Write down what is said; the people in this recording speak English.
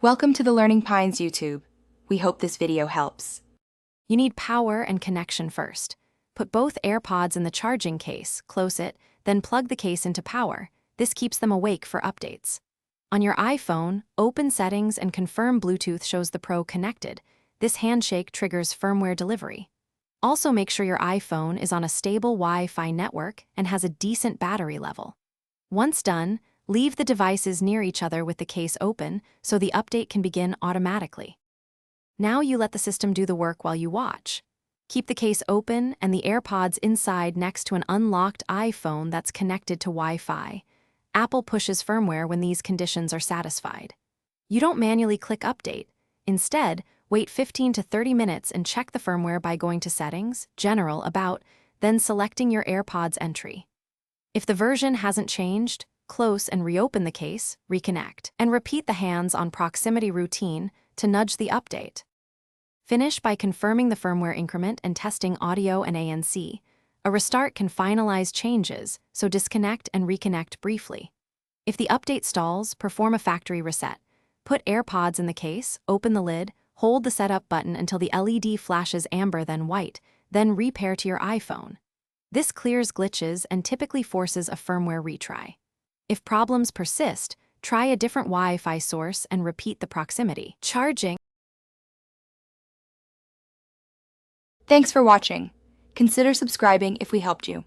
Welcome to the Learning Pines YouTube. We hope this video helps. You need power and connection first. Put both Airpods in the charging case, close it, then plug the case into power. This keeps them awake for updates. On your iPhone, open Settings and confirm Bluetooth shows the Pro connected. This handshake triggers firmware delivery. Also make sure your iPhone is on a stable Wi-Fi network and has a decent battery level. Once done, leave the devices near each other with the case open so the update can begin automatically. Now you let the system do the work while you watch. Keep the case open and the AirPods inside next to an unlocked iPhone that's connected to Wi-Fi. Apple pushes firmware when these conditions are satisfied. You don't manually click Update. Instead, wait 15 to 30 minutes and check the firmware by going to Settings, General, About, then selecting your AirPods entry. If the version hasn't changed, close and reopen the case, reconnect, and repeat the hands-on proximity routine to nudge the update. Finish by confirming the firmware increment and testing audio and ANC. A restart can finalize changes, so disconnect and reconnect briefly. If the update stalls, perform a factory reset. Put AirPods in the case, open the lid, hold the setup button until the LED flashes amber then white, then repair to your iPhone. This clears glitches and typically forces a firmware retry. If problems persist, try a different Wi-Fi source and repeat the proximity. Charging. Thanks for watching. Consider subscribing if we helped you.